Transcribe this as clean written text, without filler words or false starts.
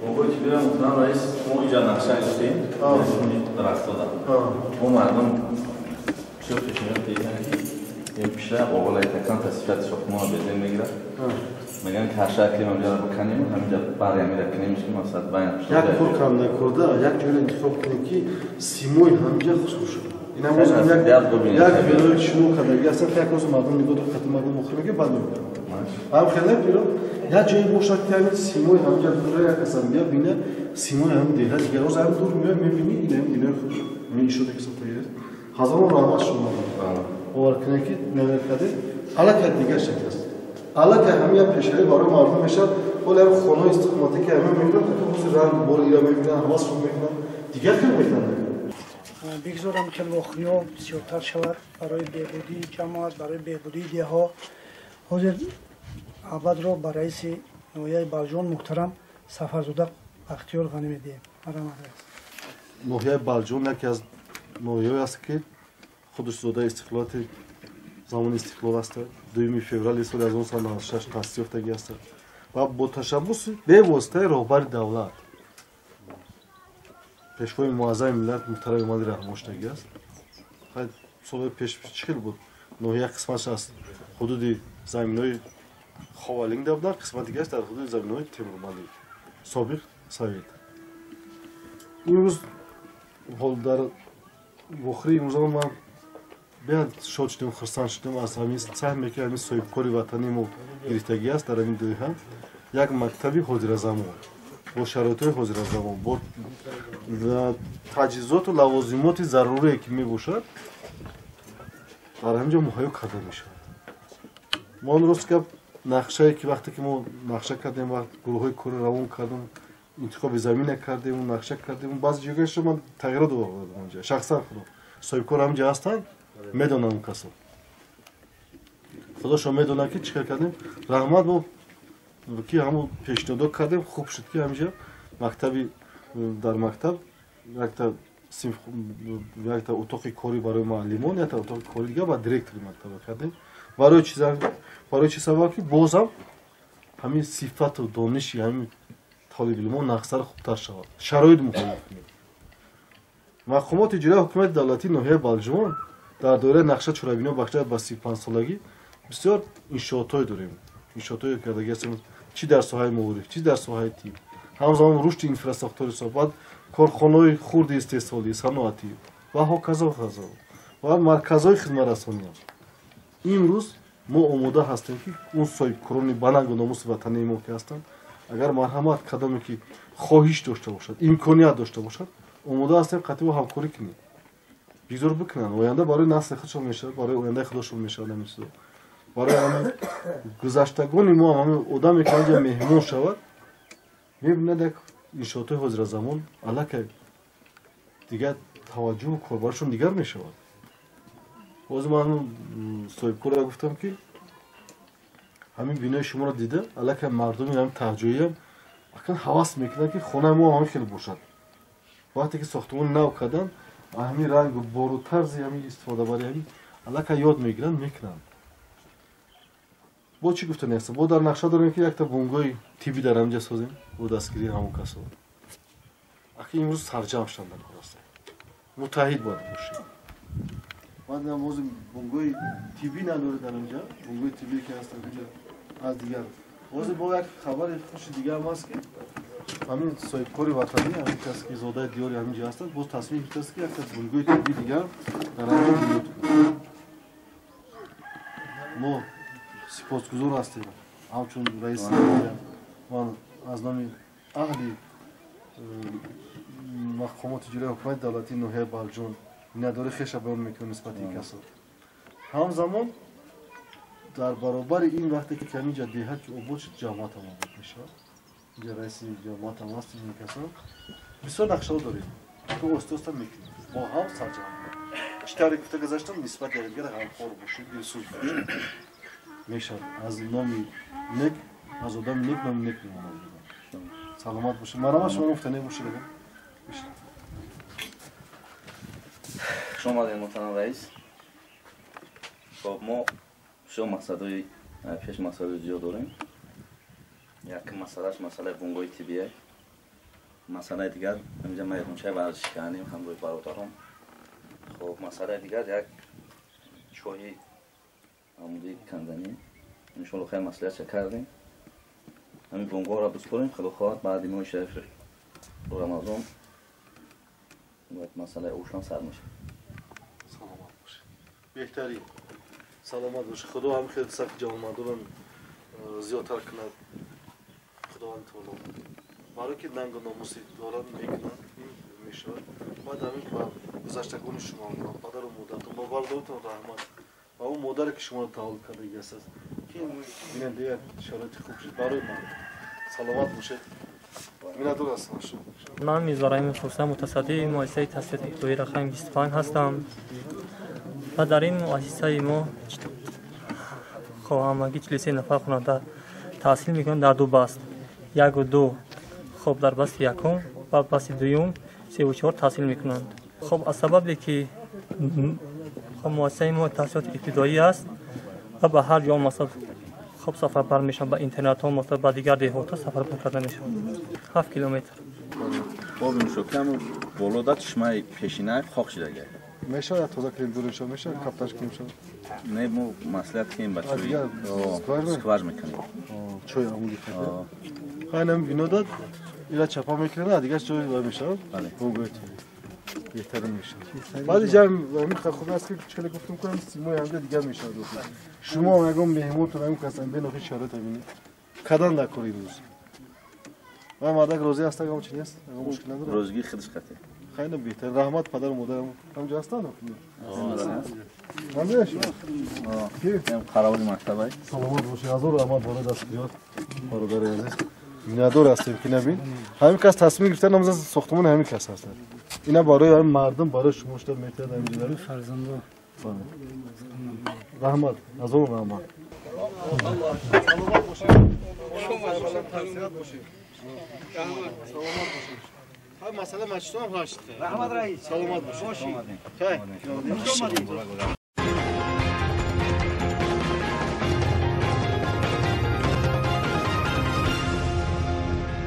Bugün çiftliğe muhtemelen reis o icat akşam isteyin. Şimdi rahatsızlar. O merdum çok düşünüyor diyeceğim ki yapışlar oğlay tekrar tasfilat sokma bezin megira. Megan karşı aklim amcalar bakanıyım. Amca bari amir aklimiş ki maksat ben yapışlar. Yak kurkamda kurda yak şöyle soktum ki Simoy amca hoş. İnanmazsam yak böyle şunu kadar gelse tek o zaman bir kadar katılmadım okuma ki ben de. Am xelal biro ya joy boşak yani Simoy amca buraya kasam ya bine Simoy ham değil. Hadi gel o zaman durmuyor mebini iler hoş. Ben işe de kısa koyuyor. Hazırım rahmat şunu. O arkadaki neler kadı? Alakat diye gerçekten. Alakat hem ya peşeri var ama ardı meşal o lev konu istikmatı ki hemen mümkün ki bu zira bor ile mümkün hava su mümkün diğer kılmaktan. بگذارم که لخنیا بسیارتر شود برای بهبودی جماعت برای بهبودی دیها حاضر ابد را به رئیس نویه بلجان محترم سفرزاده اختیار غنی میدیم. نویه بلجان یکی از نویه است که خودش زاده استقلالات زمان استقلال است. 2 فوریه سال 1996 تأسیس یافتگی است و با تشبث به واسطه رهبر دولت پیشوای معظم ملت محترم امام رحمتشون است. خیلی صبح پیش چیل بود. نوعی قسمتش است. حدود زمینای خوالینگ دادن قسمت دیگه است در حدود زمینای تیمورمالی. سابق سویت. امروز حال در وخری امروز ما بیاد شاد شدیم خرسان شدیم از همین سهم که همین سویبکاری وطنی ما گرفتگی است در این دوی هم یک مکتبی حاضر زمان با شرایط حاضر زمان با تجهیزات و لوازمات ضروری که می باشد در همینجا مهیا کرده می شود. ما اون روز که نقشه که وقتی که ما نقشه کردیم وقت گروه های کره روان کردیم انتخاب زمین کردیم نقشه کردیم بعضی جگهش من تغییرات آوردم اونجا شخصا خودم صاحبکار همینجا هستن میدونم کسا خدا شما میدونه که چیکار کردیم رحمت ما که همون پیشنهاد کردیم خوب شد که همینجا مکتبی در مکتب یک تا اتاق کاری برای معلمان یا تا اتاق کاری دیگه با دیرکتور مکتب کردیم برای چی سبب که بازم همین صفت و دانشی همین طالب علمان نقصر خوبتر شود شرایط مختلف مقامات اجرایی حکومت دولتی ناحیه بلجان در دوره نقشه چرابینا بخشیده به 35 سالگی بسیار انشاءات‌های داریم انشاءات‌های کردگی هستیم چی در ساحه معارف چی در ساحه تیم همزمان رشد اینفراستراکتور صحبت کارخانه‌های خرد استحصالی صنعتی و هاکذا و مرکزهای خدمت رسانی امروز ما آماده هستیم که اون صاحبکاران بلند و ناموس وطنی ما که هستند اگر مرحمت کدامی که خواهش داشته باشد امکانیت داشته باشد آماده هستیم قطعی همکاری کنیم بگذار بکنن آینده برای نسل خودشون میشه برای آینده خودشون میشه نمیشه برای همین گذشتگان ما همین آدمی که اینجا مهمان شود میبینه یک انشاءات حاضر زمان الکی دیگه توجه و کاربرشون دیگر میشود باز من صاحبکار را گفتم که همین بینای شما را دیده الکی مردمی همین تهجویی هم اکنون حواس میکنن که خانه ما همین خیلی باشد وقتی که ساختمان نو کردن همین رنگ و بار و طرزی همین استفاده برای همین الکی یاد میگیرن میکنن با چی گفته نیست با در نقشه داریم که یک تا بونگای تیبی در همینجا سازیم با دستگیری همون کسا اخی امروز سرجم شدن در خلاصه متحد باید باشیم بعد موضوع بونگای تیبی نداره در اینجا بونگای تیبی که هست اینجا از دیگر موضوع با یک خبر خوش دیگه هم هست که همین صاحبکار وطنی همین کسی که زاده دیاری همینجا هستند باز تصمیم گرفته است که یک تا بونگای تیبی دیگر در اینجا بنیاد کنیم ما سپاسگزار هستیم همچون رئیس من از نام اهل مقامات اجرایی حکومت دولتی ناحیه بلجان نداره خویش بیان میکنم نسبت این کسا همزمان در برابر این وقتی که همینجا دیهت که عبور شد جماعت هم عبور میشه اینجا رئیس جماعت هم هست این کسا بسیار نقشه ها داریم که استوست هم میکنیم با هم سرجمع چطوری گفته گذاشتم نسبت دیگر هم خور باشه بیسوز باشه میشه از نامی نک از آدم نک نام نک میمونه سلامت باشه مرا شما گفته نمیشه دیگه شما آمدید محترم رئیس. خب ما شو مسئله پیش مسئله زیاد داریم. یک مسئله بونگوی طبیعی. مسئله دیگر اینجا ما یکمچه ورزش کردیم همراه برادران. خب مسئله دیگر یک چای عمودی کندنی. ان شاء الله خیلی مسئله کردیم. همین بونگو را بسپریم خدا خواهد بعد ماه شریف رمضان باید مسئله اوشان سر میشه. سلامت باشه. بهتری سلامت باشه. خدا هم خیلی سخت جوان مردم زیادتر کند. خداوند تعالی برای که ننگ و ناموسی دارن میکنن میشه. باید همین گذشتگان شما پدر و مادرتون با والدینتون رحمت و اون مادری که شما رو تحول کرده است که ببینید دیگه شرایط خوب شد برای من سلامت باشه. می‌ندور است باشه. من می‌ذارم فرصت متصدی مؤسسه تاسیس ابتدایی رقم 25 هستم و در این مؤسسه ما خب همگی 43 نفر خواننده تحصیل می‌کنند در دو بست. یک و دو خب در بست یکم و بست دوم 3 و 4 تحصیل می‌کنند. خب از سببی که خب مؤسسه ما تاسیس ابتدایی است و به هر جا مثلا خب سفر بر میشن با اینترنت ها مثلا با دیگر دهات سفر کرده میشن 7 کیلومتر. خب این شکم بالا چشمه پیشینه خاک شده گه میشه تازه کریم دورش میشه کاپتاش کیم شد نه مو مسئله کیم بچه‌ای سکواش میکنیم چای عمودی کرده خانم بینو داد اینا چپا میکنه دیگه چای میشه بله بگوید بهتر میشه بعد جمع همین خوب است که چله گفتم کنم سیمای هم دیگه میشه شما میگم مهمونتون هم کسان به نوخی شرایط ببینید کدان دکوری روز و مادر روزی هست که چی نیست مشکل نداره روزگی خودش قطعه خیلی بهتر رحمت پدر و مادرم همجا هستن همش هم خرابی مکتبه سلامت باشی از رحمت بالا دست بیاد برادر عزیز میندور هستیم که نبین همین کس تصمیم گرفتن نماز ساختمان همین کس هستن اینا برای مردم برای شما شده میتونه همینجوری فرزندان رحمت از اون رحمت سلامت باشی سلامت باشی های مسئله مشتون هم هاشته رحمت رئیس سلامت باشی خیلی